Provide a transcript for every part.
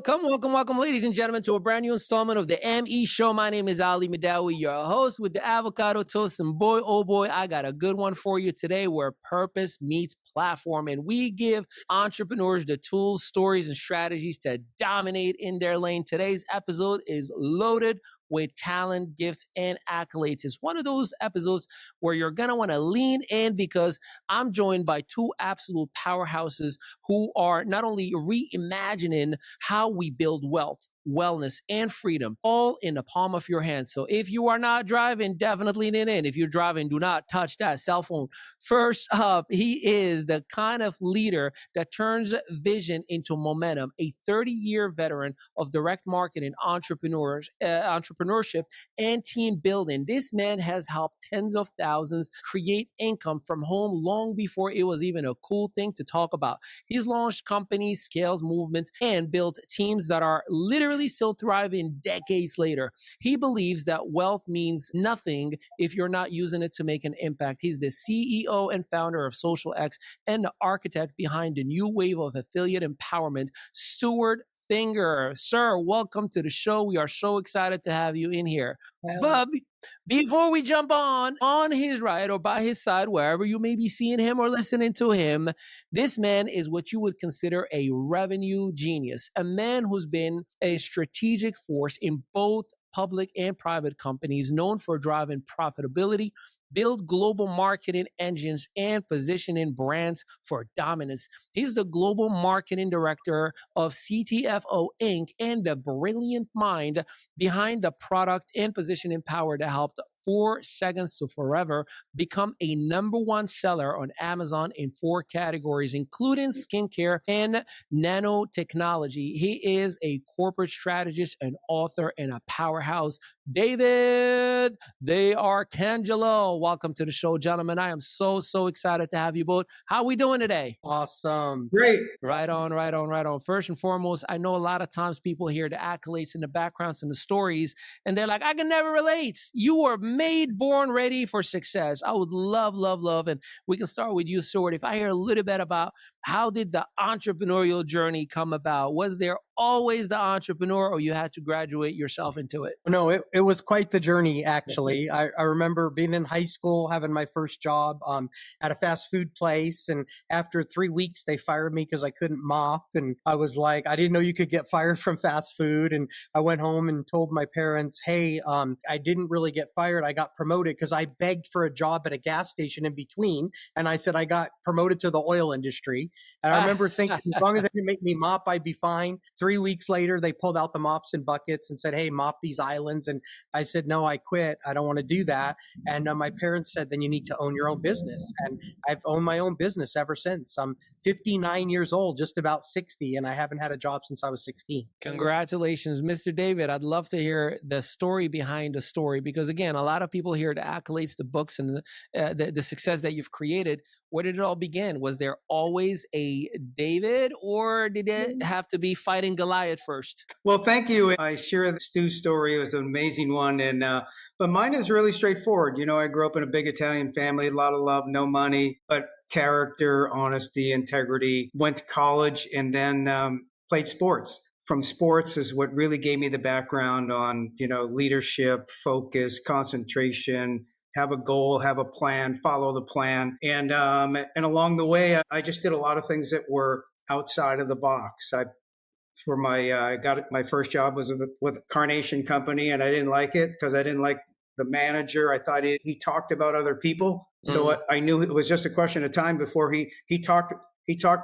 Welcome, ladies and gentlemen, to a brand new installment of the ME Show. My name is Ali Madawi, your host with the avocado toast. And boy, oh boy, I got a good one for you today where purpose meets platform. And we give entrepreneurs the tools, stories, and strategies to dominate in their lane. Today's episode is loaded with talent, gifts, and accolades. It's one of those episodes where you're going to want to lean in because I'm joined by two absolute powerhouses who are not only reimagining how we build wealth, wellness, and freedom, all in the palm of your hand. So if you are not driving, definitely lean in. If you're driving, do not touch that cell phone. First up, he is the kind of leader that turns vision into momentum, a 30-year veteran of direct marketing, entrepreneurship, and team building. This man has helped tens of thousands create income from home long before it was even a cool thing to talk about. He's launched companies, scales movements, and built teams that are literally still thriving decades later. He believes that wealth means nothing if you're not using it to make an impact. He's the CEO and founder of xosialX and the architect behind the new wave of affiliate empowerment, Stuart Finger. Sir, welcome to the show. We are so excited to have you in here. But before we jump on his right or by his side, wherever you may be seeing him or listening to him, this man is what you would consider a revenue genius, a man who's been a strategic force in both public and private companies, known for driving profitability, build global marketing engines, and positioning brands for dominance. He's the global marketing director of CTFO Inc. and the brilliant mind behind the product and positioning power that helped 4 Seconds to Forever become a #1 seller on Amazon in 4 categories, including skincare and nanotechnology. He is a corporate strategist, an author, and a powerhouse. David, they are Cangelo. Welcome to the show, gentlemen. I am so excited to have you both. How are we doing today? Awesome. Great. Right on. First and foremost, I know a lot of times people hear the accolades and the backgrounds and the stories, and they're like, I can never relate. You were made, born ready for success. I would love, and we can start with you, Stuart. If I hear a little bit about how did the entrepreneurial journey come about? Was there always the entrepreneur, or you had to graduate yourself into it? No, it was quite the journey, actually. I remember being in high school, having my first job at a fast food place. And after 3 weeks, they fired me because I couldn't mop. And I was like, I didn't know you could get fired from fast food. And I went home and told my parents, hey, I didn't really get fired. I got promoted because I begged for a job at a gas station in between. And I said, I got promoted to the oil industry. And I remember thinking, as long as they didn't make me mop, I'd be fine. 3 weeks later, they pulled out the mops and buckets and said, hey, mop these islands. And I said, no, I quit. I don't want to do that. And my parents said, then you need to own your own business. And I've owned my own business ever since. I'm 59 years old, just about 60, and I haven't had a job since I was 16. Congratulations, Mr. David. I'd love to hear the story behind the story, because again, a lot of people hear the accolades, the books, and the success that you've created. Where did it all begin? Was there always a David, or did it have to be fighting Goliath first? Well, thank you. I share the Stu story. It was an amazing one. But mine is really straightforward. You know, I grew up in a big Italian family, a lot of love, no money, but character, honesty, integrity. Went to college and then played sports. From sports is what really gave me the background on, leadership, focus, concentration, have a goal, have a plan, follow the plan. And along the way, I just did a lot of things that were outside of the box. I got my first job was with a Carnation company, and I didn't like it because I didn't like the manager. I thought he talked about other people. So I knew it was just a question of time before he talked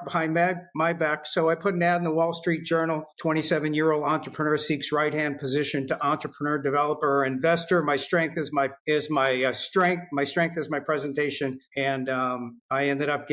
behind my back. So I put an ad in the Wall Street Journal, 27-year-old entrepreneur seeks right-hand position to entrepreneur, developer, investor. My strength is my strength. My strength is my presentation. And I ended up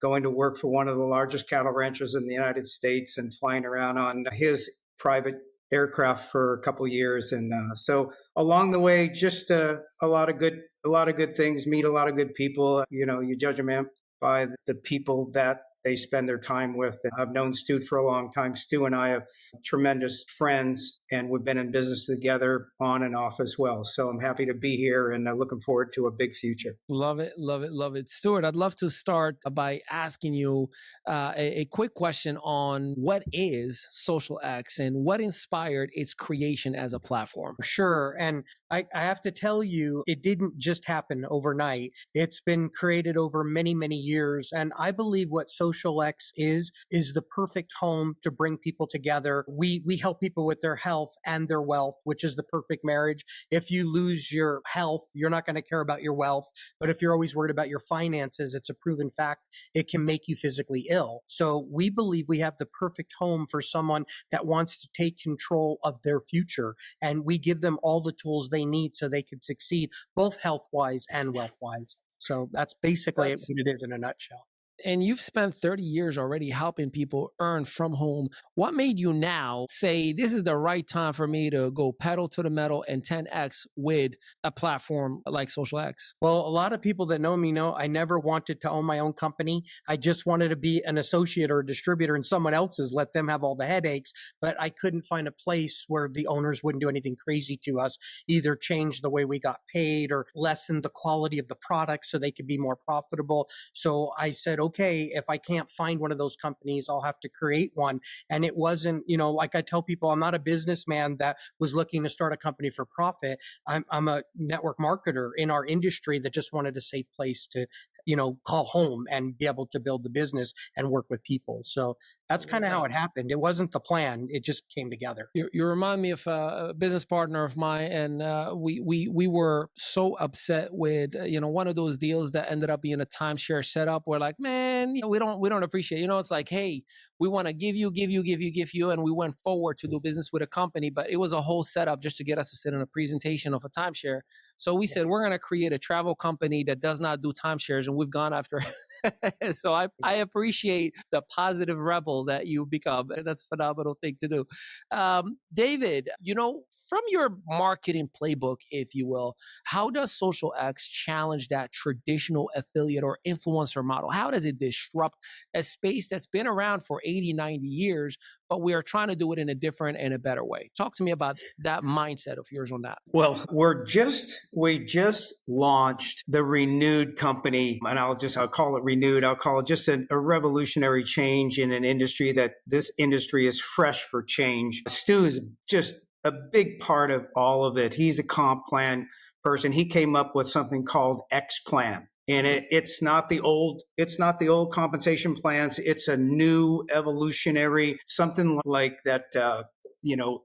going to work for one of the largest cattle ranchers in the United States and flying around on his private aircraft for a couple of years. And so along the way, just a lot of good things, meet a lot of good people. You judge a man by the people that they spend their time with. And I've known Stu for a long time. Stu and I have tremendous friends, and we've been in business together on and off as well. So I'm happy to be here and looking forward to a big future. Love it, love it, love it. Stuart, I'd love to start by asking you a quick question on what is XosialX and what inspired its creation as a platform. Sure. And I have to tell you, it didn't just happen overnight. It's been created over many, many years. And I believe what XosialX is the perfect home to bring people together. We help people with their health and their wealth, which is the perfect marriage. If you lose your health, you're not going to care about your wealth. But if you're always worried about your finances, it's a proven fact. It can make you physically ill. So we believe we have the perfect home for someone that wants to take control of their future. And we give them all the tools they need so they can succeed, both health-wise and wealth-wise. So that's basically what it is in a nutshell. And you've spent 30 years already helping people earn from home. What made you now say, this is the right time for me to go pedal to the metal and 10X with a platform like XosialX? Well, a lot of people that know me know I never wanted to own my own company. I just wanted to be an associate or a distributor in someone else's, let them have all the headaches. But I couldn't find a place where the owners wouldn't do anything crazy to us, either change the way we got paid or lessen the quality of the product so they could be more profitable. So I said, okay, if I can't find one of those companies, I'll have to create one. And it wasn't, like I tell people, I'm not a businessman that was looking to start a company for profit. I'm a network marketer in our industry that just wanted a safe place to, call home and be able to build the business and work with people. So that's kind of how it happened. It wasn't the plan. It just came together. You remind me of a business partner of mine, and we were so upset with one of those deals that ended up being a timeshare setup. We're like, man, we don't appreciate. It's like, hey, we want to give you, and we went forward to do business with a company, but it was a whole setup just to get us to sit in a presentation of a timeshare. So we said we're going to create a travel company that does not do timeshares, and we've gone after. So I appreciate the positive rebel that you become. That's a phenomenal thing to do. David, from your marketing playbook, if you will, how does XosialX challenge that traditional affiliate or influencer model? How does it disrupt a space that's been around for 80, 90 years, but we are trying to do it in a different and a better way? Talk to me about that mindset of yours on that. Well, we just launched the renewed company, and I'll call it renewed. I'll call it just a revolutionary change in an industry that this industry is fresh for change. Stu is just a big part of all of it. He's a comp plan person. He came up with something called X Plan. And it's not the old compensation plans. It's a new evolutionary, something like that,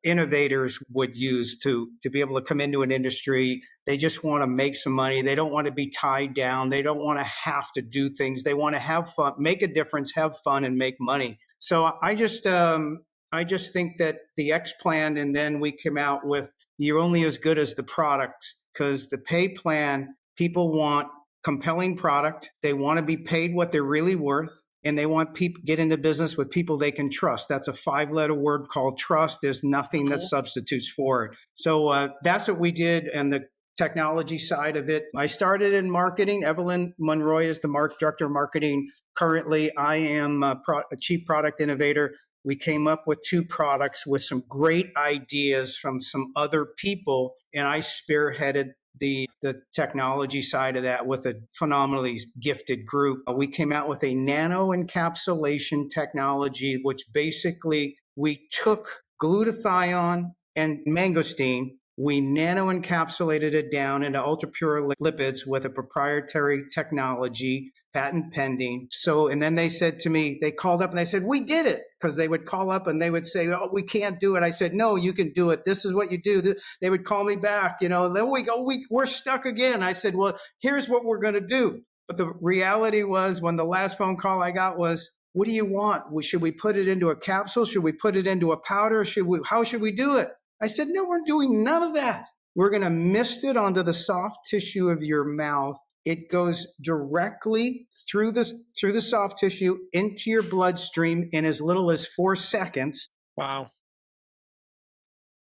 innovators would use to be able to come into an industry. They just want to make some money. They don't want to be tied down. They don't want to have to do things. They want to have fun, make a difference, have fun, and make money. So I just think that the X plan, and then we came out with you're only as good as the product, because the pay plan, people want compelling product. They want to be paid what they're really worth. And they want people get into business with people they can trust. That's a 5-letter word called trust. There's nothing that substitutes for it. So that's what we did. And the technology side of it, I started in marketing. Evelyn Monroy is the director of marketing. Currently, I am a chief product innovator. We came up with 2 products with some great ideas from some other people. And I spearheaded the technology side of that with a phenomenally gifted group. We came out with a nano encapsulation technology, which basically we took glutathione and mangosteen, we nano encapsulated it down into ultra pure lipids with a proprietary technology, patent pending. So, and then they said to me, they called up and they said, we did it. Because they would call up and they would say, oh, we can't do it. I said, no, you can do it. This is what you do. They would call me back, then we go, we're stuck again. I said, well, here's what we're going to do. But the reality was, when the last phone call I got was, what do you want? Should we put it into a capsule? Should we put it into a powder? How should we do it? I said, no, we're doing none of that. We're going to mist it onto the soft tissue of your mouth. It goes directly through the soft tissue into your bloodstream in as little as 4 seconds. Wow.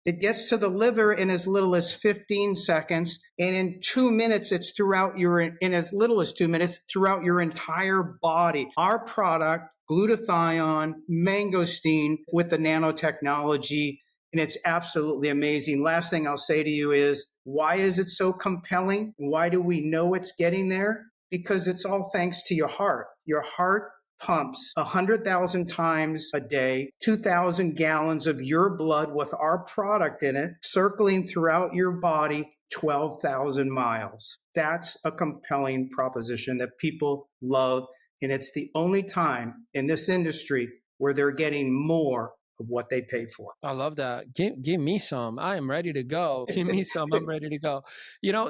It gets to the liver in as little as 15 seconds. And in 2 minutes, it's in as little as 2 minutes throughout your entire body. Our product glutathione, mangosteen with the nanotechnology. And it's absolutely amazing. Last thing I'll say to you is, why is it so compelling? Why do we know it's getting there? Because it's all thanks to your heart. Your heart pumps 100,000 times a day, 2,000 gallons of your blood with our product in it, circling throughout your body 12,000 miles. That's a compelling proposition that people love. And it's the only time in this industry where they're getting more of what they paid for. I love that. Give me some. I am ready to go. Give me some. I'm ready to go.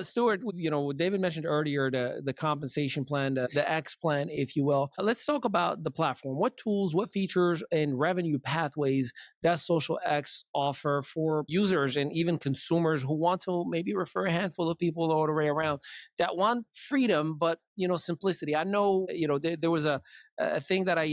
Stuart, David mentioned earlier the compensation plan, the X plan, if you will. Let's talk about the platform. What tools, what features, and revenue pathways does xosialX offer for users and even consumers who want to maybe refer a handful of people all the way around that want freedom, but simplicity. I know, there was a thing that I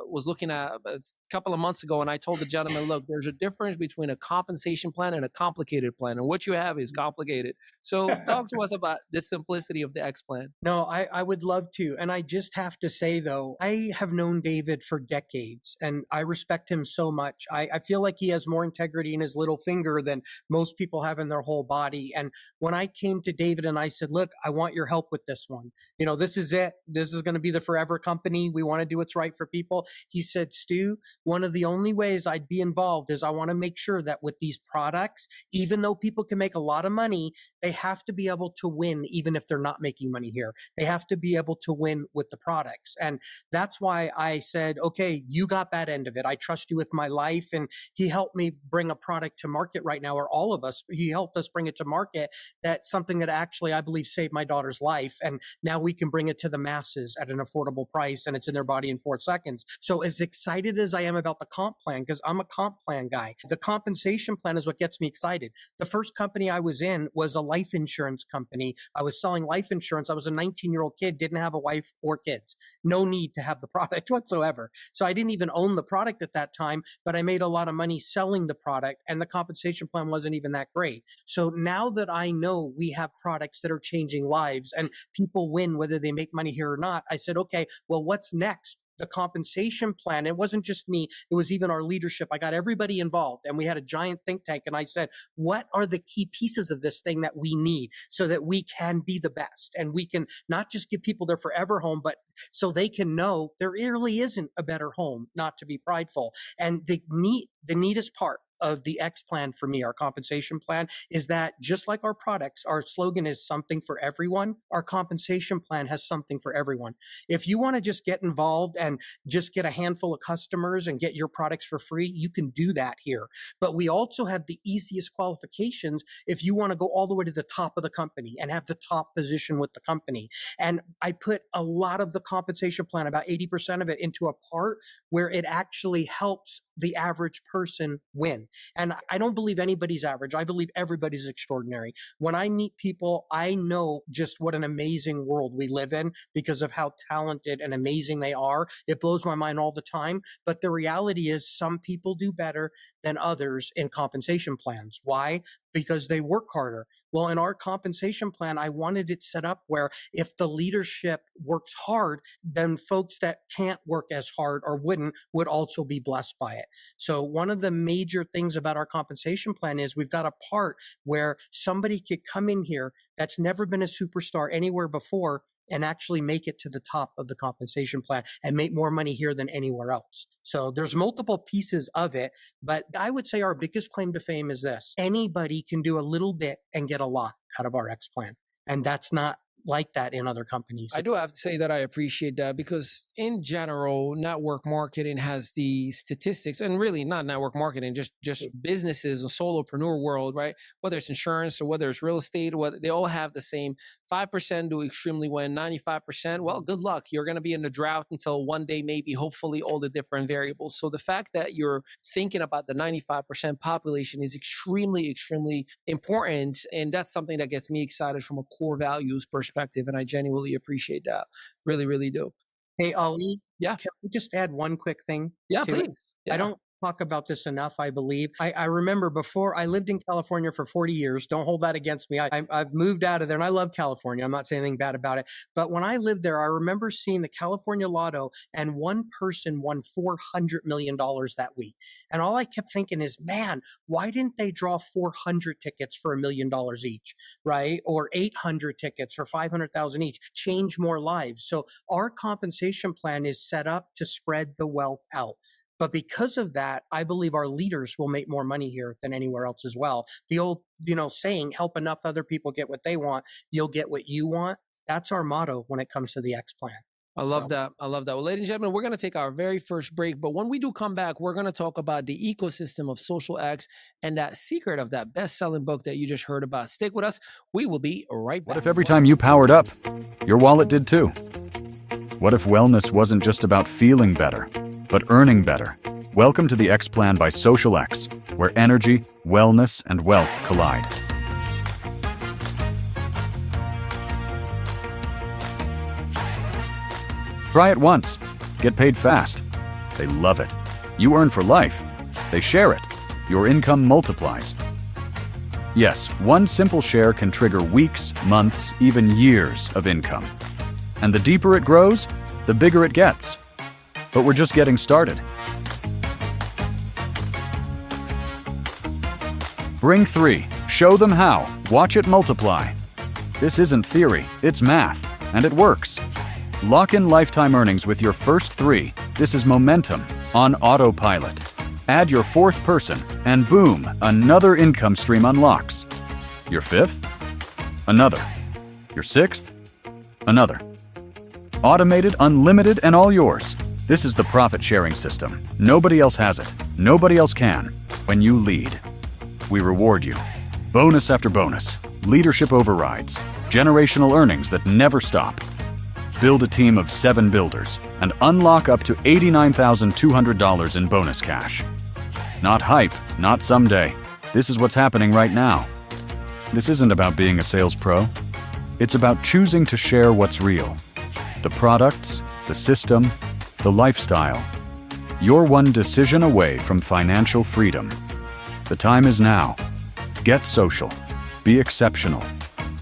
was looking at a couple of months ago, and I told the gentleman, look, there's a difference between a compensation plan and a complicated plan, and what you have is complicated. So talk to us about the simplicity of the X plan. No, I would love to. And I just have to say, though, I have known David for decades, and I respect him so much. I feel like he has more integrity in his little finger than most people have in their whole body. And when I came to David and I said, look, I want your help with this one. This is it. This is going to be the forever company. We want to do what's right for people. He said, Stu, one of the only ways I'd be involved is I want to make sure that with these products, even though people can make a lot of money, they have to be able to win, even if they're not making money here. They have to be able to win with the products. And that's why I said, okay, you got that end of it. I trust you with my life. And he helped me bring a product to market right now, or all of us. He helped us bring it to market. That's something that actually, I believe, saved my daughter's life. And now we can bring it to the masses at an affordable price, and it's in their body in 4 seconds. So as excited as I am about the comp plan, because I'm a comp plan guy, the compensation plan is what gets me excited. The first company I was in was a life insurance company. I was selling life insurance. I was a 19-year-old kid, didn't have a wife or kids. No need to have the product whatsoever. So I didn't even own the product at that time, but I made a lot of money selling the product, and the compensation plan wasn't even that great. So now that I know we have products that are changing lives and people win whether they make money here or not, I said, okay, well, what's next? The compensation plan. It wasn't just me. It was even our leadership. I got everybody involved, and we had a giant think tank. And I said, what are the key pieces of this thing that we need so that we can be the best? And we can not just give people their forever home, but so they can know there really isn't a better home, not to be prideful. And the neatest part of the X plan for me, our compensation plan, is that just like our products, our slogan is something for everyone. Our compensation plan has something for everyone. If you want to just get involved and just get a handful of customers and get your products for free, you can do that here. But we also have the easiest qualifications if you want to go all the way to the top of the company and have the top position with the company. And I put a lot of the compensation plan, about 80% of it, into a part where it actually helps the average person win. And I don't believe anybody's average. I believe everybody's extraordinary. When I meet people, I know just what an amazing world we live in because of how talented and amazing they are. It blows my mind all the time. But the reality is some people do better than others in compensation plans. Why? Because they work harder. Well, in our compensation plan, I wanted it set up where if the leadership works hard, then folks that can't work as hard or wouldn't would also be blessed by it. So one of the major things about our compensation plan is we've got a part where somebody could come in here that's never been a superstar anywhere before and actually make it to the top of the compensation plan and make more money here than anywhere else. So there's multiple pieces of it, but I would say our biggest claim to fame is this. Anybody can do a little bit and get a lot out of our X plan. And that's not like that in other companies. I do have to say that I appreciate that because in general, network marketing has the statistics, and really not network marketing, just businesses and solopreneur world, right? Whether it's insurance or whether it's real estate, whether they all have the same 5% do extremely well, 95%. Well, good luck. You're going to be in the drought until one day, maybe, hopefully, all the different variables. So the fact that you're thinking about the 95% population is extremely, extremely important. And that's something that gets me excited from a core values perspective. And I genuinely appreciate that. Really, really do. Hey, Ali. Yeah. Can we just add one quick thing? Yeah, please. Yeah. talk about this enough, I believe. I remember before I lived in California for 40 years. Don't hold that against me. I've moved out of there and I love California. I'm not saying anything bad about it. But when I lived there, I remember seeing the California Lotto and one person won $400 million that week. And all I kept thinking is, man, why didn't they draw 400 tickets for $1 million each, right? Or 800 tickets for 500,000 each, change more lives. So our compensation plan is set up to spread the wealth out. But because of that, I believe our leaders will make more money here than anywhere else as well. The old, saying, help enough other people get what they want, you'll get what you want. That's our motto when it comes to the X plan. I love that. I love that. Well, ladies and gentlemen, we're going to take our very first break. But when we do come back, we're going to talk about the ecosystem of SocialX and that secret of that best-selling book that you just heard about. Stick with us. We will be right back. What if every time you powered up, your wallet did too? What if wellness wasn't just about feeling better, but earning better? Welcome to the X Plan by SocialX, where energy, wellness, and wealth collide. Try it once. Get paid fast. They love it. You earn for life. They share it. Your income multiplies. Yes, one simple share can trigger weeks, months, even years of income. And the deeper it grows, the bigger it gets. But we're just getting started. Bring 3. Show them how. Watch it multiply. This isn't theory, it's math, and it works. Lock in lifetime earnings with your first 3. This is momentum on autopilot. Add your 4th person, and boom, another income stream unlocks. Your 5th? Another. Your 6th? Another. Automated, unlimited, and all yours. This is the profit-sharing system. Nobody else has it. Nobody else can. When you lead, we reward you. Bonus after bonus. Leadership overrides. Generational earnings that never stop. Build a team of 7 builders and unlock up to $89,200 in bonus cash. Not hype, not someday. This is what's happening right now. This isn't about being a sales pro. It's about choosing to share what's real. The products, the system, the lifestyle. You're one decision away from financial freedom. The time is now. Get social. Be exceptional.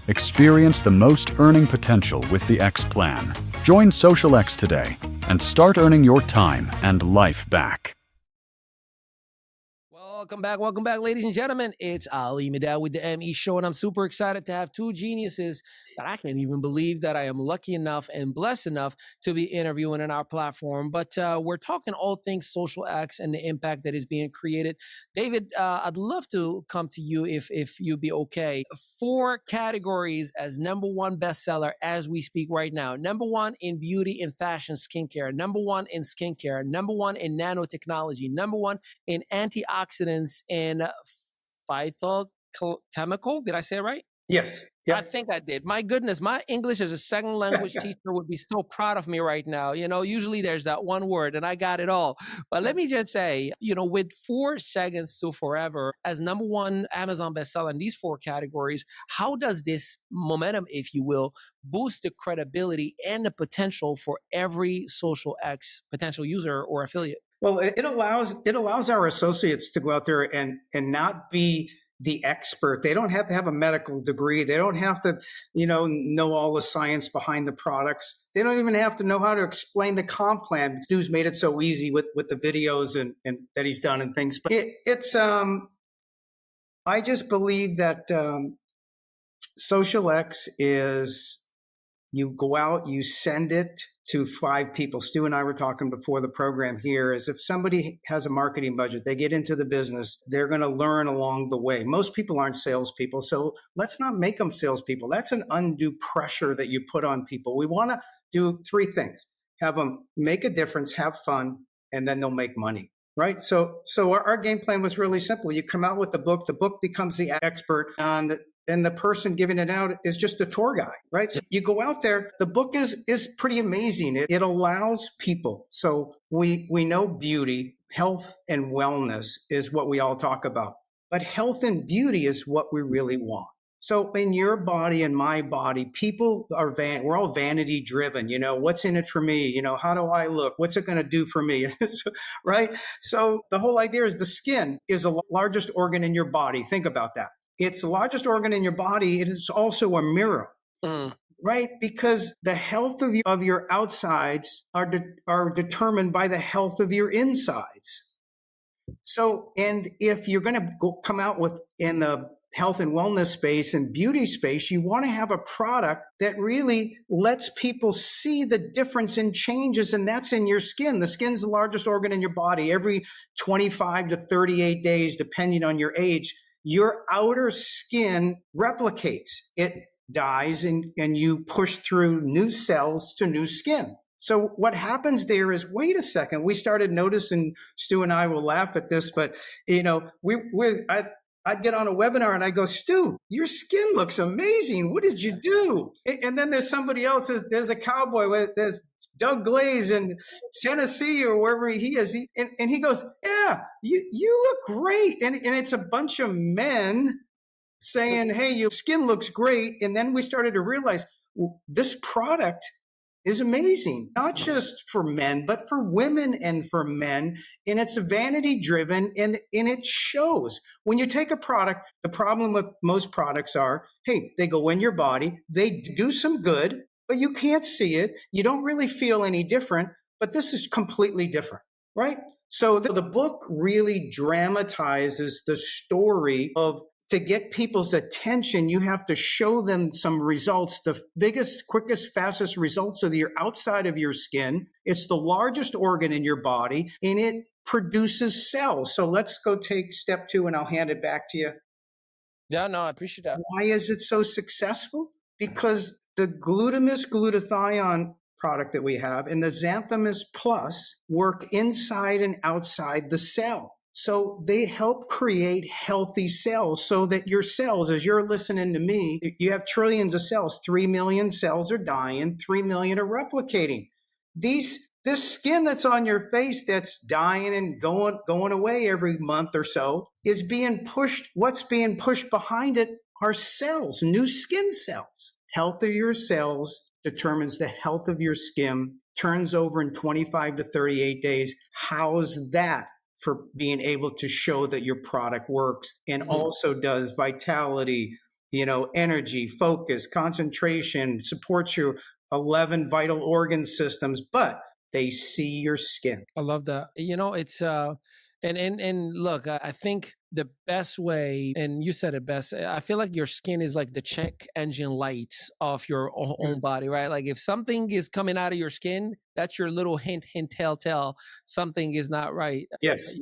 Experience the most earning potential with the X Plan. Join SocialX today and start earning your time and life back. Welcome back, ladies and gentlemen. It's Ali Medal with the ME Show, and I'm super excited to have 2 geniuses that I can't even believe that I am lucky enough and blessed enough to be interviewing on our platform. But we're talking all things SocialX and the impact that is being created. David, I'd love to come to you if you'd be okay. 4 categories as #1 bestseller as we speak right now. #1 in beauty and fashion skincare. #1 in skincare. #1 in nanotechnology. #1 in antioxidants and phytochemical. Did I say it right? Yes. Yeah. I think I did. My goodness, my English as a second language teacher would be so proud of me right now. Usually there's that one word and I got it all. But let me just say, with 4 seconds to forever as #1 Amazon bestseller in these 4 categories, how does this momentum, if you will, boost the credibility and the potential for every SocialX potential user or affiliate? Well, it allows our associates to go out there and not be the expert. They don't have to have a medical degree. They don't have to, know all the science behind the products. They don't even have to know how to explain the comp plan. Stu's made it so easy with the videos and that he's done and things. But it's I just believe that SocialX is, you go out, you send it to 5 people. Stu and I were talking before the program here, is if somebody has a marketing budget, they get into the business, they're going to learn along the way. Most people aren't salespeople, so let's not make them salespeople. That's an undue pressure that you put on people. We want to do 3 things: have them make a difference, have fun, and then they'll make money. Right? So our game plan was really simple. You come out with the book becomes the expert, and the person giving it out is just the tour guide, right? So you go out there, the book is pretty amazing. It allows people. So we know beauty, health, and wellness is what we all talk about. But health and beauty is what we really want. So in your body and my body, people are we're all vanity driven. You know, what's in it for me? You know, how do I look? What's it going to do for me? Right? So the whole idea is the skin is the largest organ in your body. Think about that. It's the largest organ in your body. It is also a mirror. Mm. Right? Because the health of your outsides are determined by the health of your insides. So, and if you're going to come out with in the health and wellness space and beauty space, you want to have a product that really lets people see the difference in changes, and that's in your skin. The skin's the largest organ in your body. Every 25 to 38 days, depending on your age, your outer skin replicates. It dies and you push through new cells to new skin. So what happens there is, wait a second, we started noticing, Stu and I will laugh at this, but you know, I'd get on a webinar and I go, Stu, your skin looks amazing. What did you do? And then there's somebody else, there's a cowboy, there's Doug Glaze in Tennessee or wherever he is. And he goes, yeah, you look great. And it's a bunch of men saying, hey, your skin looks great. And then we started to realize, well, this product is amazing, not just for men, but for women and for men. And it's vanity driven and it shows. When you take a product, the problem with most products are, hey, they go in your body, they do some good, but you can't see it. You don't really feel any different, but this is completely different, right? So the book really dramatizes the story of, to get people's attention, you have to show them some results. The biggest, quickest, fastest results are your outside of your skin. It's the largest organ in your body, and it produces cells. So let's go take step 2, and I'll hand it back to you. Yeah, no, I appreciate that. Why is it so successful? Because the GlutaMyst glutathione product that we have and the XanthoMyst Plus work inside and outside the cell. So they help create healthy cells so that your cells, as you're listening to me, you have trillions of cells. 3 million cells are dying, 3 million are replicating. This skin that's on your face that's dying and going away every month or so is being pushed. What's being pushed behind it are cells, new skin cells. Health of your cells determines the health of your skin, turns over in 25 to 38 days. How's that for being able to show that your product works, and also does vitality, energy, focus, concentration, supports your 11 vital organ systems, but they see your skin. I love that. It's and look, I think the best way, and you said it best, I feel like your skin is like the check engine lights of your own body, right? Like if something is coming out of your skin, that's your little hint, tell something is not right. Yes.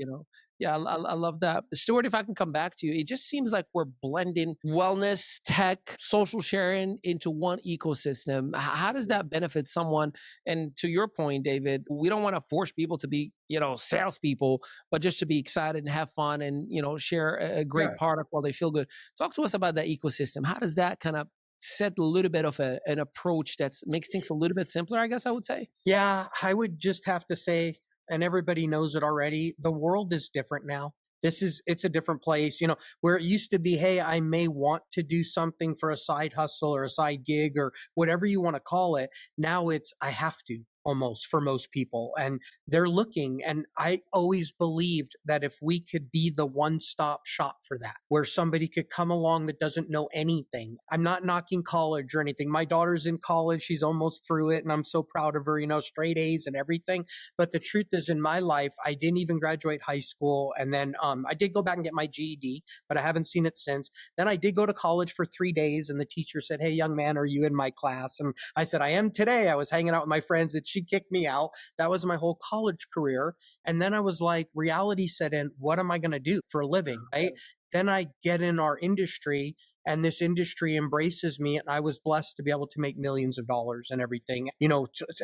Yeah, I love that. Stuart, if I can come back to you, it just seems like we're blending wellness, tech, social sharing into one ecosystem. How does that benefit someone? And to your point, David, we don't want to force people to be, salespeople, but just to be excited and have fun and, share a great product while they feel good. Talk to us about that ecosystem. How does that kind of set a little bit of an approach that makes things a little bit simpler, I guess I would say? Yeah, I would just have to say, and everybody knows it already, the world is different now. It's a different place, where it used to be, hey, I may want to do something for a side hustle or a side gig or whatever you want to call it. Now it's, I have to, almost, for most people. And they're looking. And I always believed that if we could be the one-stop shop for that, where somebody could come along that doesn't know anything. I'm not knocking college or anything. My daughter's in college. She's almost through it. And I'm so proud of her, straight A's and everything. But the truth is, in my life, I didn't even graduate high school. And then I did go back and get my GED, but I haven't seen it since. Then I did go to college for 3 days. And the teacher said, hey, young man, are you in my class? And I said, I am today. I was hanging out with my friends, and she kicked me out. That was my whole college career. And then I was like, reality set in. What am I going to do for a living? Right? Then I get in our industry, and this industry embraces me. And I was blessed to be able to make millions of dollars and everything.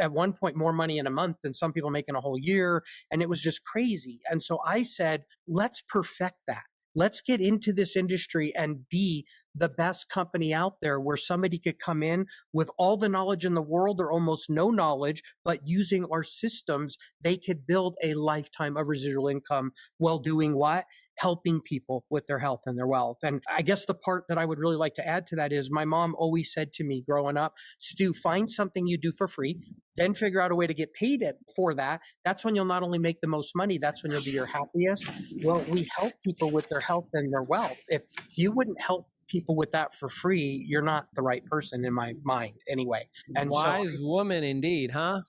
At one point, more money in a month than some people make in a whole year. And it was just crazy. And so I said, let's perfect that. Let's get into this industry and be the best company out there, where somebody could come in with all the knowledge in the world or almost no knowledge, but using our systems, they could build a lifetime of residual income while doing what? helping people with their health and their wealth. And I guess the part that I would really like to add to that is my mom always said to me growing up, Stu, find something you do for free, then figure out a way to get paid for that. That's when you'll not only make the most money, that's when you'll be your happiest. Well, we help people with their health and their wealth. If you wouldn't help people with that for free, you're not the right person in my mind anyway. And Wise woman indeed, huh?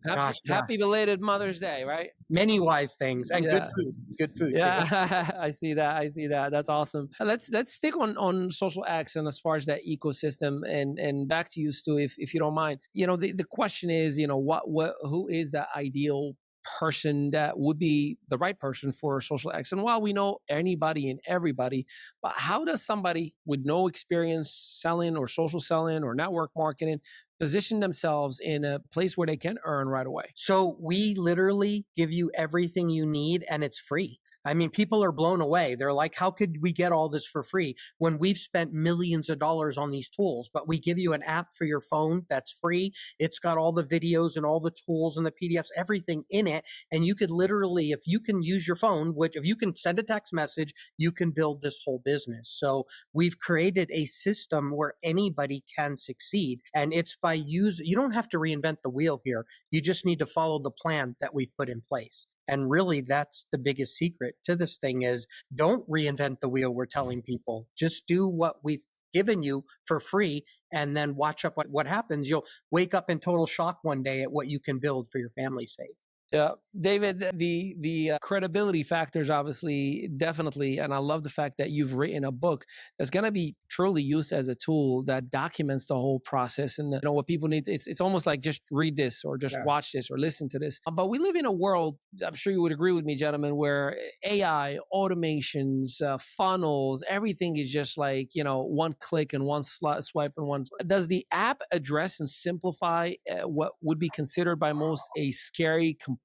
gosh, yeah, Happy belated Mother's Day, right? many wise things and Yeah. good food. Yeah, I see that. I see that. That's awesome. Let's stick on social action as far as that ecosystem, and back to you, Stu, if you don't mind. The question is, who is the ideal person that would be the right person for social X? And while we know anybody and everybody, but how does somebody with no experience selling or social selling or network marketing position themselves in a place where they can earn right away? So we literally give you everything you need and it's free. I mean, people are blown away. They're like, how could we get all this for free when we've spent millions of dollars on these tools? But we give you an app for your phone that's free. It's got all the videos and all the tools and the PDFs, everything in it. And you could literally, if you can use your phone, which if you can send a text message, you can build this whole business. So we've created a system where anybody can succeed. And it's by you don't have to reinvent the wheel here. You just need to follow the plan that we've put in place. And really, that's the biggest secret to this thing is don't reinvent the wheel, we're telling people. Just do what we've given you for free and then watch up what happens. You'll wake up in total shock one day at what you can build for your family's sake. Yeah, David, the credibility factors, obviously, definitely. And I love the fact that you've written a book that's going to be truly used as a tool that documents the whole process. And what people need, it's almost like just read this or just watch this or listen to this. But we live in a world, I'm sure you would agree with me, gentlemen, where AI, automations, funnels, everything is just like, one click and one swipe and one. Does the app address and simplify what would be considered by most a scary, complex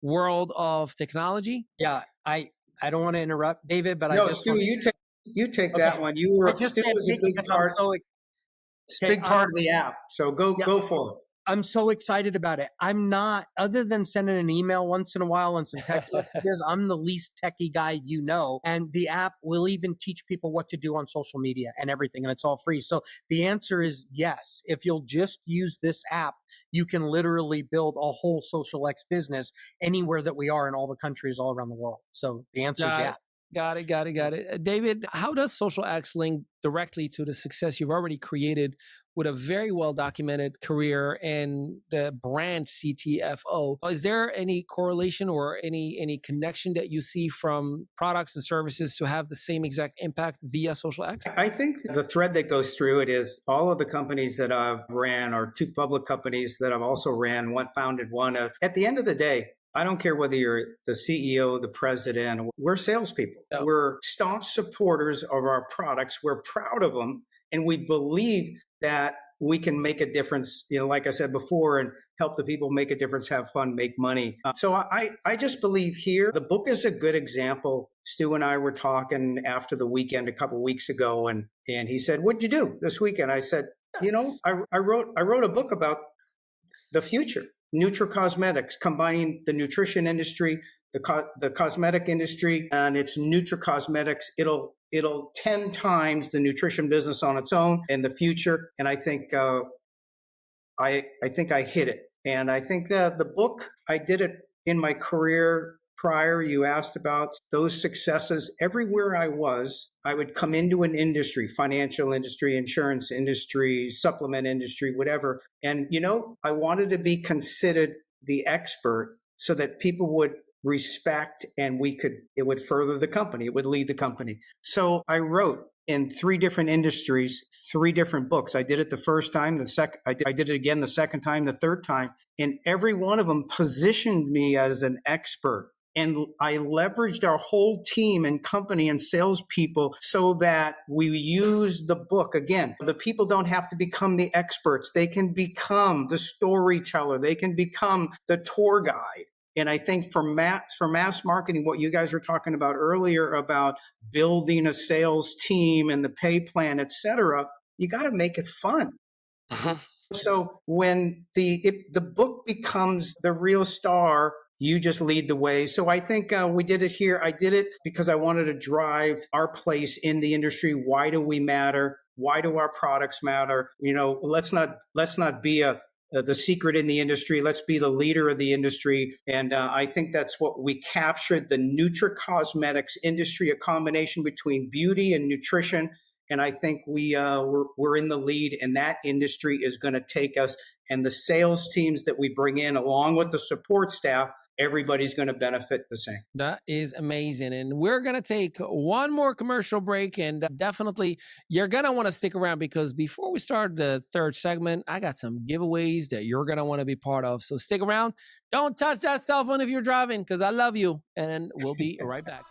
world of technology? Yeah, I don't want to interrupt, David, but no, Stu, you take that one. You were Stu was a big part. It's a big part of the app. So go for it. I'm so excited about it. I'm not, other than sending an email once in a while and some text messages, I'm the least techie guy you know. And the app will even teach people what to do on social media and everything, and it's all free. So the answer is yes. If you'll just use this app, you can literally build a whole social X business anywhere that we are in all the countries all around the world. So the answer is yes. Got it. David, how does social X link directly to the success you've already created with a very well-documented career and the brand CTFO? Is there any correlation or any connection that you see from products and services to have the same exact impact via social X? I think the thread that goes through it is all of the companies that I've ran are two public companies that I've also ran, one founded one. At the end of the day, I don't care whether you're the CEO, the president, we're salespeople. Yeah. We're staunch supporters of our products. We're proud of them. And we believe that we can make a difference, like I said before, and help the people make a difference, have fun, make money. So I just believe here, the book is a good example. Stu and I were talking after the weekend a couple of weeks ago, and he said, "What'd you do this weekend?" I said, I wrote a book about the future. Nutricosmetics, combining the nutrition industry, the cosmetic industry, and it's Nutricosmetics. It'll 10 times the nutrition business on its own in the future. And I think I hit it. And I think that the book, I did it in my career prior. You asked about those successes. Everywhere I would come into an industry, financial industry, insurance industry, supplement industry, whatever. And, I wanted to be considered the expert so that people would respect and it would further the company. It would lead the company. So I wrote in 3 different industries, 3 different books. I did it the first time, I did it again the second time, the third time, and every one of them positioned me as an expert. And I leveraged our whole team and company and salespeople so that we use the book. Again, the people don't have to become the experts. They can become the storyteller. They can become the tour guide. And I think for mass marketing, what you guys were talking about earlier about building a sales team and the pay plan, et cetera, you got to make it fun. Uh-huh. So when the book becomes the real star You just lead the way. So I think we did it here. I did it because I wanted to drive our place in the industry. Why do we matter? Why do our products matter? You know, let's not be the secret in the industry. Let's be the leader of the industry. And I think that's what we captured, the Nutricosmetics industry, a combination between beauty and nutrition. And I think we're in the lead, and that industry is going to take us. And the sales teams that we bring in, along with the support staff, everybody's going to benefit the same. That is amazing. And we're going to take one more commercial break. And definitely, you're going to want to stick around, because before we start the third segment, I got some giveaways that you're going to want to be part of. So stick around. Don't touch that cell phone if you're driving, because I love you. And we'll be right back.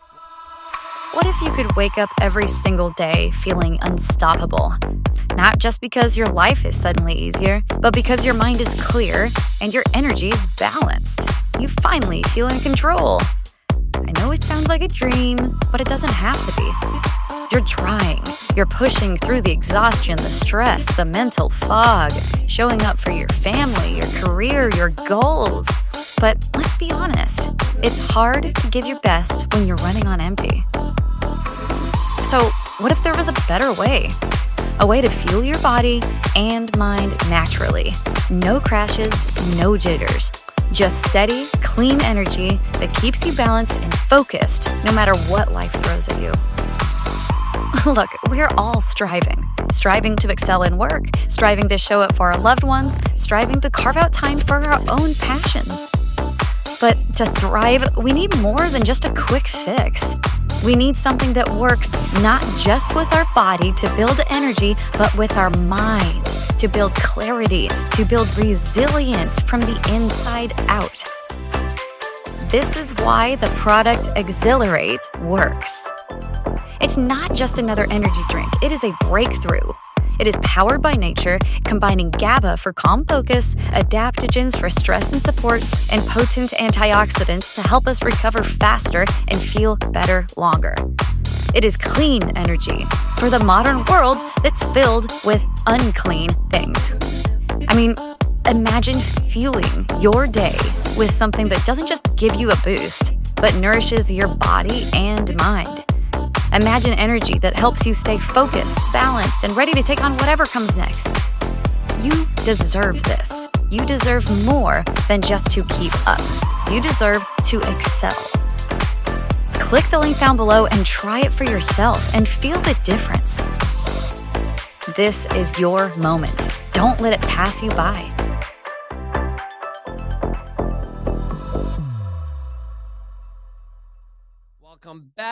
What if you could wake up every single day feeling unstoppable? Not just because your life is suddenly easier, but because your mind is clear and your energy is balanced. You finally feel in control. I know it sounds like a dream, but it doesn't have to be. You're trying. You're pushing through the exhaustion, the stress, the mental fog, showing up for your family, your career, your goals. But let's be honest, it's hard to give your best when you're running on empty. So, what if there was a better way? A way to fuel your body and mind naturally. No crashes, no jitters. Just steady, clean energy that keeps you balanced and focused no matter what life throws at you. Look, we're all striving to excel in work, striving to show up for our loved ones, striving to carve out time for our own passions. But to thrive, we need more than just a quick fix. We need something that works not just with our body to build energy, but with our mind to build clarity, to build resilience from the inside out. This is why the product Exhilarate works. It's not just another energy drink, it is a breakthrough. It is powered by nature, combining GABA for calm focus, adaptogens for stress and support, and potent antioxidants to help us recover faster and feel better longer. It is clean energy for the modern world that's filled with unclean things. I mean, imagine fueling your day with something that doesn't just give you a boost, but nourishes your body and mind. Imagine energy that helps you stay focused, balanced, and ready to take on whatever comes next. You deserve this. You deserve more than just to keep up. You deserve to excel. Click the link down below and try it for yourself and feel the difference. This is your moment. Don't let it pass you by.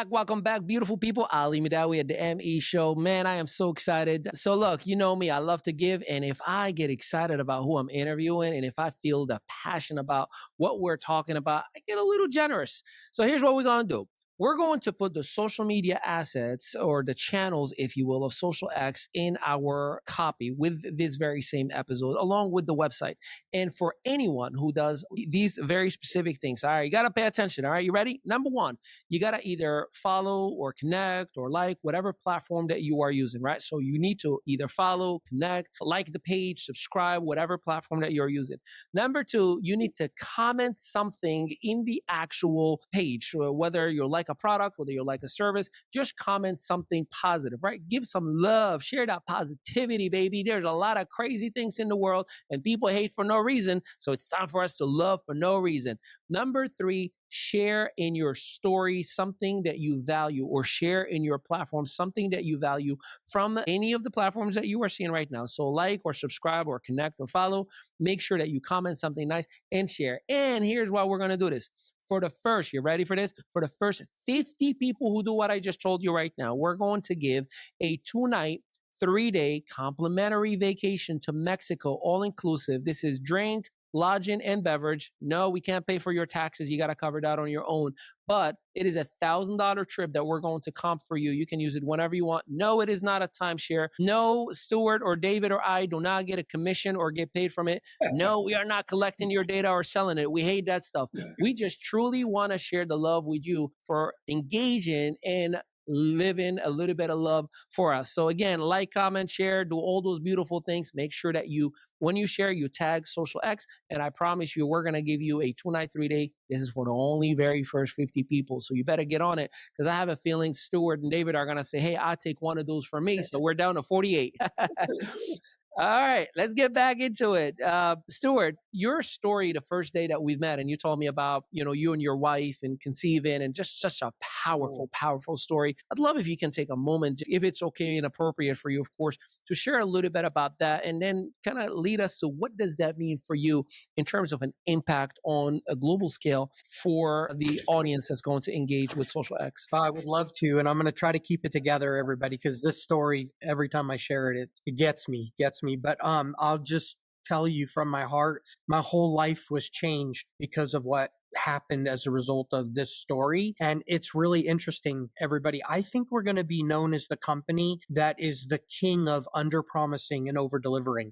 Welcome back, beautiful people. Ali Midawi at the ME Show. Man, I am so excited. So look, you know me, I love to give. And if I get excited about who I'm interviewing, and if I feel the passion about what we're talking about, I get a little generous. So here's what we're going to do. We're going to put the social media assets, or the channels, if you will, of xosialX in our copy with this very same episode, along with the website. And for anyone who does these very specific things, all right, you got to pay attention. All right, you ready? Number one, you got to either follow or connect or like whatever platform that you are using, right? So you need to either follow, connect, like the page, subscribe, whatever platform that you're using. Number two, you need to comment something in the actual page, whether you're like a product, whether you like a service, just comment something positive, right? Give some love, share that positivity, baby. There's a lot of crazy things in the world and people hate for no reason. So it's time for us to love for no reason. Number three, share in your story something that you value, or share in your platform something that you value from any of the platforms that you are seeing right now. So like or subscribe or connect or follow. Make sure that you comment something nice and share. And here's why we're going to do this. For the first, you ready for this? For the first 50 people who do what I just told you right now, we're going to give a 2-night, 3-day complimentary vacation to Mexico, all inclusive. This is drink, lodging, and beverage. No, we can't pay for your taxes. You got to cover that on your own. But it is $1,000 trip that we're going to comp for you. You can use it whenever you want. No, it is not a timeshare. No, Stuart or David or I do not get a commission or get paid from it. No, we are not collecting your data or selling it. We hate that stuff. We just truly want to share the love with you for engaging in living a little bit of love for us. So again, like, comment, share, do all those beautiful things. Make sure that when you share, you tag xosialX, and I promise you, we're going to give you a 2-night, 3-day. This is for the only very first 50 people. So you better get on it, because I have a feeling Stuart and David are going to say, hey, I'll take one of those for me. So we're down to 48. All right, let's get back into it. Stuart, your story the first day that we've met, and you told me about, you and your wife and conceiving, and just such a powerful, powerful story. I'd love if you can take a moment, if it's okay and appropriate for you, of course, to share a little bit about that, and then kind of lead us to what does that mean for you in terms of an impact on a global scale for the audience that's going to engage with xosialX. I would love to, and I'm going to try to keep it together, everybody, because this story, every time I share it, it gets me. But I'll just tell you from my heart, my whole life was changed because of what happened as a result of this story. And it's really interesting, everybody. I think we're going to be known as the company that is the king of under-promising and over-delivering.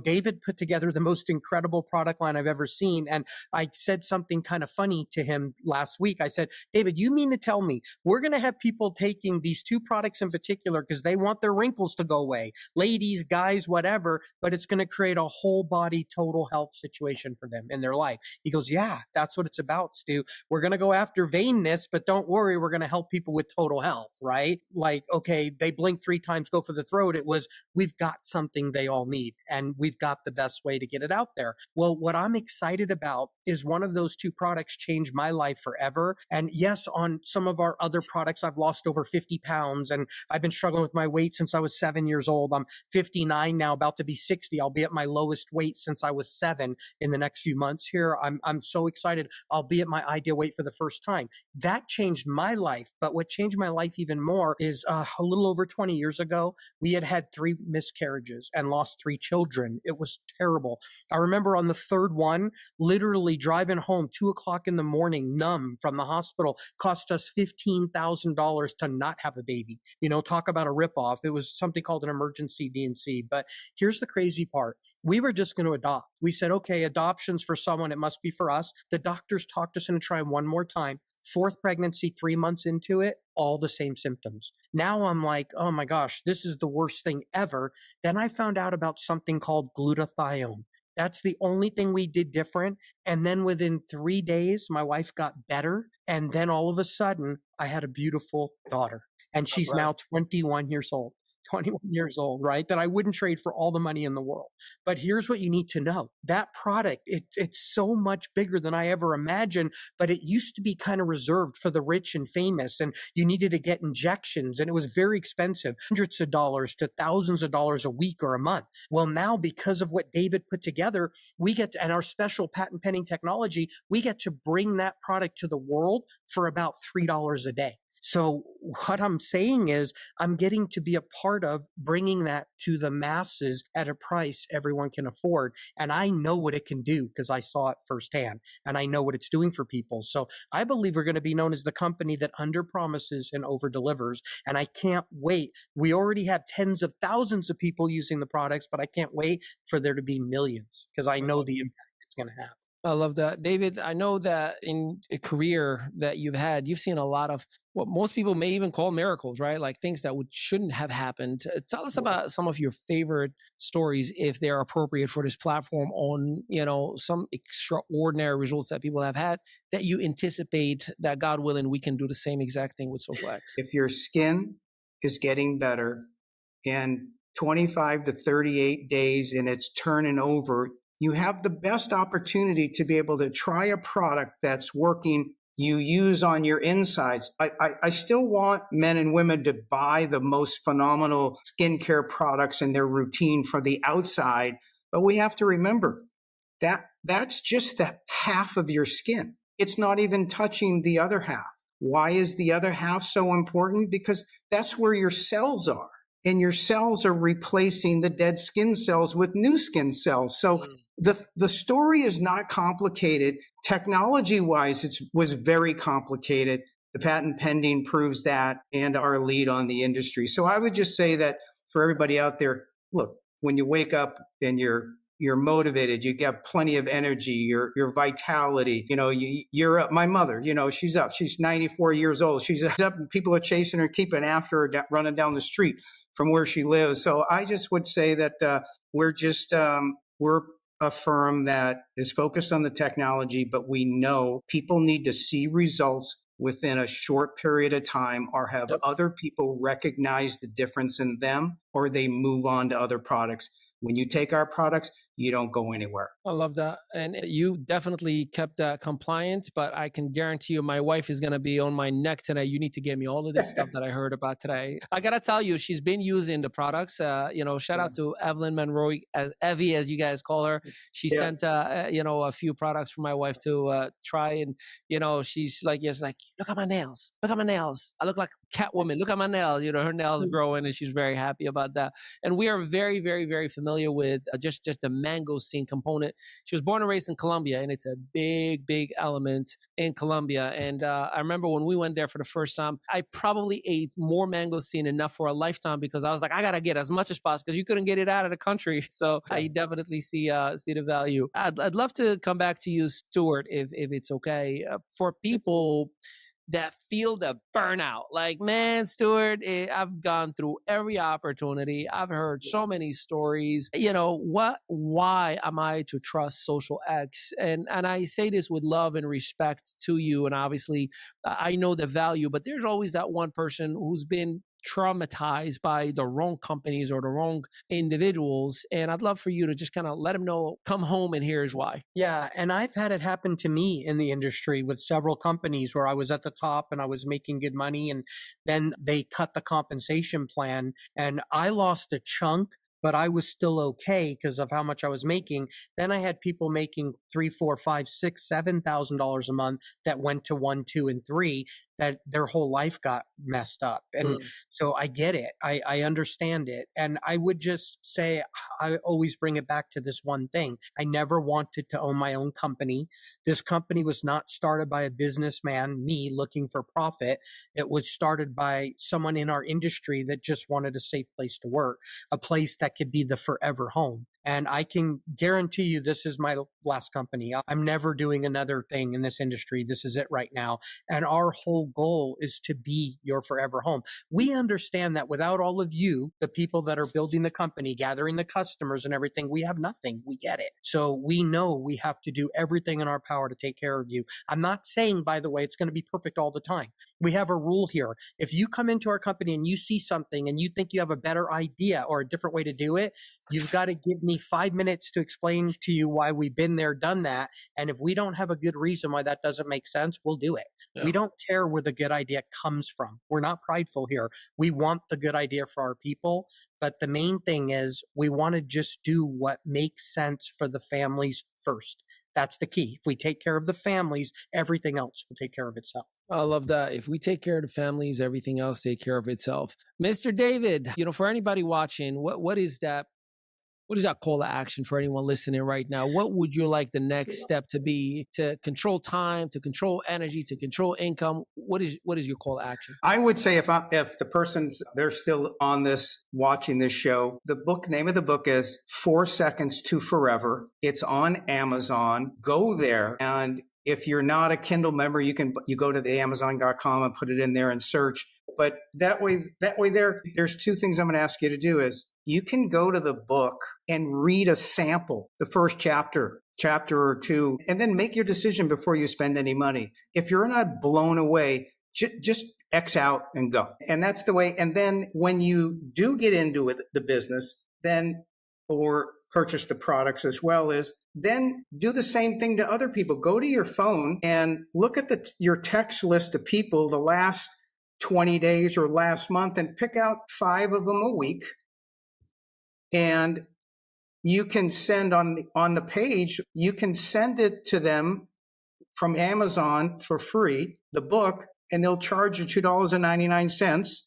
David put together the most incredible product line I've ever seen. And I said something kind of funny to him last week. I said, David, you mean to tell me we're going to have people taking these two products in particular because they want their wrinkles to go away, ladies, guys, whatever, but it's going to create a whole body total health situation for them in their life? He goes, yeah, that's what it's about, Stu. We're going to go after vainness, but don't worry, we're going to help people with total health, right? Like, okay, they blink 3 times, go for the throat. It was, we've got something they all need, and we've got the best way to get it out there. Well, what I'm excited about is one of those 2 products changed my life forever. And yes, on some of our other products, I've lost over 50 pounds, and I've been struggling with my weight since I was 7 years old. I'm 59 now, about to be 60. I'll be at my lowest weight since I was 7 in the next few months here. I'm so excited. I'll be at my ideal weight for the first time. That changed my life. But what changed my life even more is a little over 20 years ago, we had 3 miscarriages and lost 3 children. It was terrible. I remember on the 3rd one, literally driving home 2:00 in the morning, numb from the hospital, cost us $15,000 to not have a baby. Talk about a ripoff. It was something called an emergency D&C. But here's the crazy part. We were just going to adopt. We said, okay, adoption's for someone. It must be for us. The doctors talked us into trying one more time. 4th pregnancy, 3 months into it, all the same symptoms. Now I'm like, oh my gosh, this is the worst thing ever. Then I found out about something called Glutathione. That's the only thing we did different. And then within 3 days, my wife got better. And then all of a sudden, I had a beautiful daughter. And she's now 21 years old. 21 years old, right? That I wouldn't trade for all the money in the world. But here's what you need to know. That product, it's so much bigger than I ever imagined, but it used to be kind of reserved for the rich and famous, and you needed to get injections, and it was very expensive, hundreds of dollars to thousands of dollars a week or a month. Well, now because of what David put together, we get to, and our special patent pending technology, we get to bring that product to the world for about $3 a day. So what I'm saying is I'm getting to be a part of bringing that to the masses at a price everyone can afford. And I know what it can do because I saw it firsthand, and I know what it's doing for people. So I believe we're going to be known as the company that underpromises and overdelivers. And I can't wait. We already have tens of thousands of people using the products, but I can't wait for there to be millions because I know the impact it's going to have. I love that. David, I know that in a career that you've had, you've seen a lot of what most people may even call miracles, right? Like things that shouldn't have happened. Tell us about some of your favorite stories, if they're appropriate for this platform, on, some extraordinary results that people have had that you anticipate that, God willing, we can do the same exact thing with xosialX. If your skin is getting better in 25 to 38 days and it's turning over, you have the best opportunity to be able to try a product that's working you use on your insides. I still want men and women to buy the most phenomenal skincare products in their routine from the outside, but we have to remember that that's just the half of your skin. It's not even touching the other half. Why is the other half so important? Because that's where your cells are. And your cells are replacing the dead skin cells with new skin cells. So the story is not complicated. Technology-wise, it was very complicated. The patent pending proves that, and our lead on the industry. So I would just say that for everybody out there, look, when you wake up and you're you're motivated, you get plenty of energy, your vitality. You know, you're up. My mother, you know, she's up. She's 94 years old. She's up and people are chasing her, keeping after her, running down the street from where she lives. So I just would say that we're a firm that is focused on the technology, but we know people need to see results within a short period of time, or have other people recognize the difference in them, or they move on to other products. When you take our products, you don't go anywhere. I love that. And you definitely kept that compliant, but I can guarantee you my wife is going to be on my neck today. You need to give me all of this stuff that I heard about today. I got to tell you, she's been using the products. Shout out to Evelyn Monroe, as Evie, as you guys call her. She sent, a few products for my wife to try. And, she's like, look at my nails. Look at my nails. I look like Catwoman. Look at my nails. Her nails growing, and she's very happy about that. And we are very, very, very familiar with just the mangosteen component. She was born and raised in Colombia, and it's a big, big element in Colombia. And I remember when we went there for the first time, I probably ate more mangosteen enough for a lifetime, because I was like, I got to get as much as possible, because you couldn't get it out of the country. So I definitely see the value. I'd love to come back to you, Stuart, if it's okay. For people that feel the burnout. Like, man, Stuart, I've gone through every opportunity. I've heard so many stories. Why am I to trust XosialX? And I say this with love and respect to you. And obviously, I know the value, but there's always that one person who's been traumatized by the wrong companies or the wrong individuals. And I'd love for you to just kind of let them know, come home, and here's why. Yeah. And I've had it happen to me in the industry with several companies where I was at the top and I was making good money, and then they cut the compensation plan and I lost a chunk, but I was still okay because of how much I was making. Then I had people making $3,000, $4,000, $5,000, $6,000, $7,000 a month that went to 1, 2, and 3, that their whole life got messed up. And so I get it. I understand it. And I would just say, I always bring it back to this one thing. I never wanted to own my own company. This company was not started by a businessman, me, looking for profit. It was started by someone in our industry that just wanted a safe place to work, a place that could be the forever home. And I can guarantee you this is my last company. I'm never doing another thing in this industry. This is it right now. And our whole goal is to be your forever home. We understand that without all of you, the people that are building the company, gathering the customers and everything, we have nothing. We get it. So we know we have to do everything in our power to take care of you. I'm not saying, by the way, it's going to be perfect all the time. We have a rule here. If you come into our company and you see something and you think you have a better idea or a different way to do it, you've got to give me 5 minutes to explain to you why we've been there, done that. And if we don't have a good reason why that doesn't make sense, we'll do it. Yeah. We don't care where the good idea comes from. We're not prideful here. We want the good idea for our people. But the main thing is we want to just do what makes sense for the families first. That's the key. If we take care of the families, everything else will take care of itself. I love that. If we take care of the families, everything else take care of itself. Mr. David, for anybody watching, what is that? What is that call to action for anyone listening right now? What would you like the next step to be to control time, to control energy, to control income? What is your call to action? I would say if the they're still on this, watching this show, the name of the book is 4 Seconds to Forever. It's on Amazon. Go there. And if you're not a Kindle member, you go to the Amazon.com and put it in there and search. But that way there's 2 things I'm going to ask you to do is you can go to the book and read a sample, the first chapter or 2, and then make your decision before you spend any money. If you're not blown away, just X out and go. And that's the way. And then when you do get into the business, or purchase the products as well, then do the same thing to other people. Go to your phone and look at your text list of people the last 20 days or last month and pick out 5 of them a week. And you can send on the page, you can send it to them from Amazon for free, the book, and they'll charge you $2.99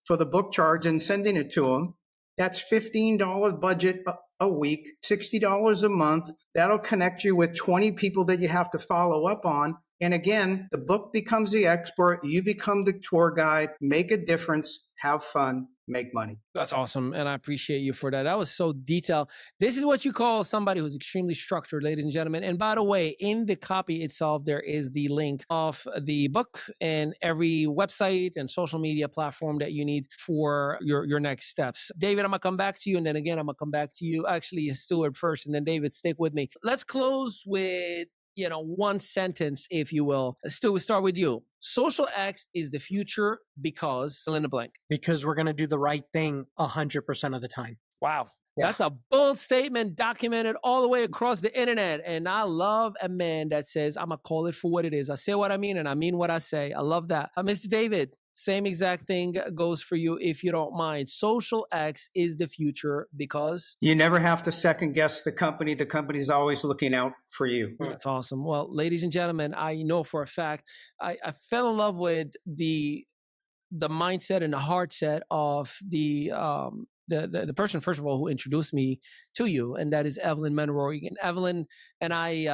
for the book charge and sending it to them. That's $15 budget a week, $60 a month. That'll connect you with 20 people that you have to follow up on. And again, the book becomes the expert. You become the tour guide, make a difference. have fun, make money. That's awesome. And I appreciate you for that. That was so detailed. This is what you call somebody who's extremely structured, ladies and gentlemen. And by the way, in the copy itself, there is the link of the book and every website and social media platform that you need for your next steps. David, I'm going to come back to you. And then again, I'm going to come back to you. Actually, Stuart first. And then David, stick with me. Let's close with one sentence, if you will. Stu, we'll start with you. XosialX is the future because fill in the blank. Because we're going to do the right thing 100% of the time. Wow. Yeah. That's a bold statement documented all the way across the internet. And I love a man that says, I'm going to call it for what it is. I say what I mean and I mean what I say. I love that. Mr. David, same exact thing goes for you if you don't mind. XosialX is the future because you never have to second guess the company. The company's always looking out for you. That's awesome. Well, ladies and gentlemen, I know for a fact, I fell in love with the mindset and the heart set of the person, first of all, who introduced me to you, and that is Evelyn Monroe. And Evelyn and I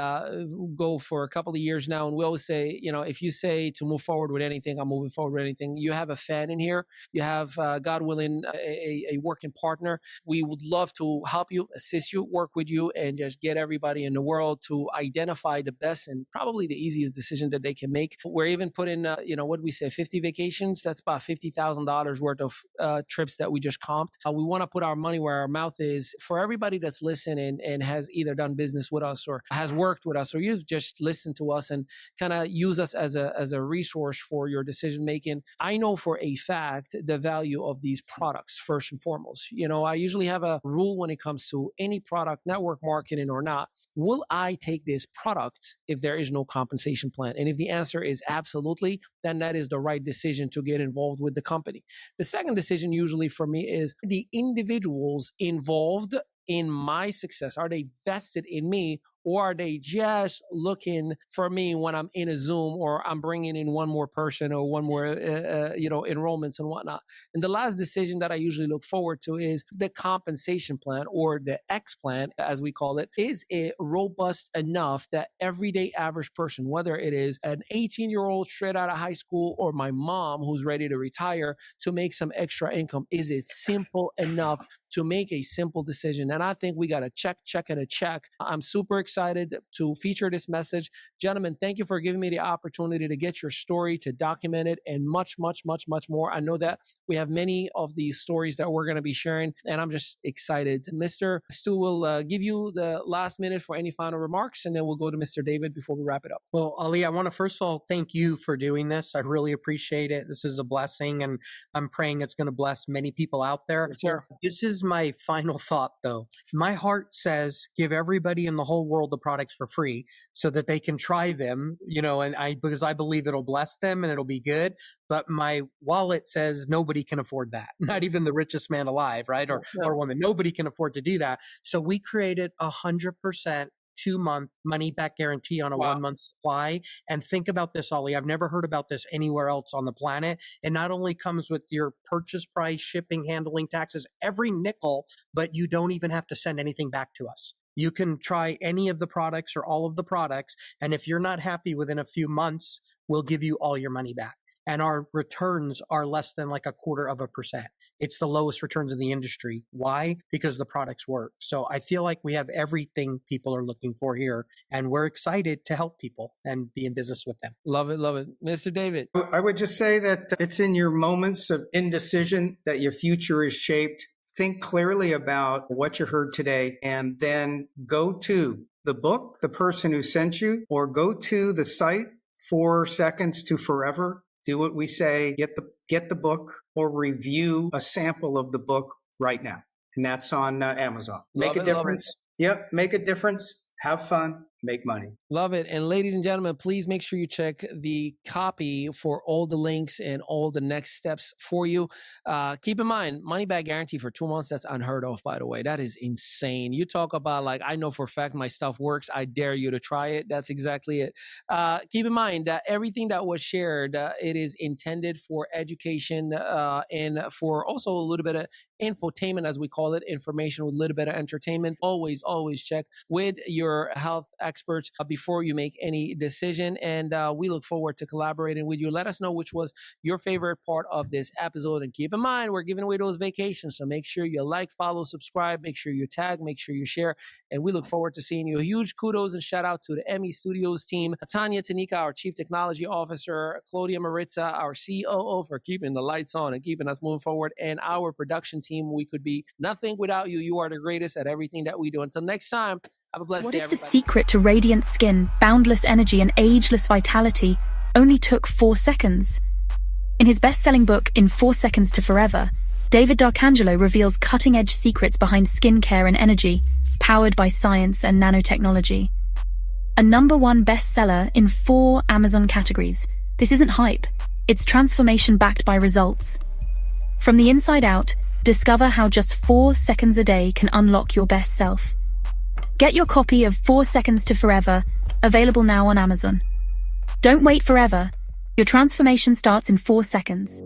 go for a couple of years now, and we always say, if you say to move forward with anything, I'm moving forward with anything. You have a fan in here. You have, God willing, a working partner. We would love to help you, assist you, work with you, and just get everybody in the world to identify the best and probably the easiest decision that they can make. We're even putting, what we say, 50 vacations. That's about $50,000 worth of trips that we just comped. We want to put our money where our mouth is. For everybody that's listening and has either done business with us or has worked with us, or you've just listened to us and kind of use us as a resource for your decision making, I know for a fact the value of these products first and foremost. I usually have a rule when it comes to any product, network marketing or not. Will I take this product if there is no compensation plan? And if the answer is absolutely, then that is the right decision to get involved with the company. The second decision usually for me is the individuals involved in my success. Are they vested in me, or are they just looking for me when I'm in a Zoom or I'm bringing in one more person or one more, enrollments and whatnot? And the last decision that I usually look forward to is the compensation plan, or the X plan, as we call it. Is it robust enough that everyday average person, whether it is an 18-year-old straight out of high school or my mom who's ready to retire to make some extra income, is it simple enough to make a simple decision? And I think we got a check, and a check. I'm super excited to feature this message. Gentlemen, thank you for giving me the opportunity to get your story, to document it, and much, much, much, much more. I know that we have many of these stories that we're going to be sharing, and I'm just excited. Mr. Stu will give you the last minute for any final remarks, and then we'll go to Mr. David before we wrap it up. Well, Ali, I want to first of all thank you for doing this. I really appreciate it. This is a blessing, and I'm praying it's going to bless many people out there. Yes, sir. This is my final thought, though. My heart says give everybody in the whole world the products for free so that they can try them, because I believe it'll bless them and it'll be good. But my wallet says nobody can afford that. Not even the richest man alive, right? Or woman. Nobody can afford to do that. So we created 100% 2-month money back guarantee on a 1-month supply. And think about this, Ollie. I've never heard about this anywhere else on the planet. It not only comes with your purchase price, shipping, handling, taxes, every nickel, but you don't even have to send anything back to us. You can try any of the products or all of the products. And if you're not happy within a few months, we'll give you all your money back. And our returns are less than like 0.25%. It's the lowest returns in the industry. Why? Because the products work. So I feel like we have everything people are looking for here, and we're excited to help people and be in business with them. Love it. Love it. Mr. David. I would just say that it's in your moments of indecision that your future is shaped. Think clearly about what you heard today, and then go to the book, the person who sent you, or go to the site, 4 seconds to forever. Do what we say, get the book, or review a sample of the book right now. And that's on Amazon. Make a difference. Yep, make a difference. Have fun. Make money. Love it. And ladies and gentlemen, please make sure you check the copy for all the links and all the next steps for you. Keep in mind, money back guarantee for 2 months. That's unheard of, by the way. That is insane. You talk about I know for a fact my stuff works. I dare you to try it. That's exactly it. Keep in mind that everything that was shared, it is intended for education and for also a little bit of infotainment, as we call it, information with a little bit of entertainment. Always check with your health experts before you make any decision. And we look forward to collaborating with you. Let us know which was your favorite part of this episode. And keep in mind, we're giving away those vacations. So make sure you like, follow, subscribe, make sure you tag, make sure you share. And we look forward to seeing you. A huge kudos and shout out to the ME Studios team, Tanya Tanika, our Chief Technology Officer, Claudia Maritza, our COO, for keeping the lights on and keeping us moving forward, and our production team. We could be nothing without you. You are the greatest at everything that we do. Until next time, have a blessed day, What if the everybody. secret to radiant skin, boundless energy, and ageless vitality only took 4 seconds? In his best-selling book, In 4 Seconds to Forever, David D'Arcangelo reveals cutting-edge secrets behind skincare and energy, powered by science and nanotechnology. A #1 bestseller in 4 Amazon categories. This isn't hype. It's transformation backed by results. From the inside out, discover how just 4 seconds a day can unlock your best self. Get your copy of 4 Seconds to Forever, available now on Amazon. Don't wait forever. Your transformation starts in 4 seconds.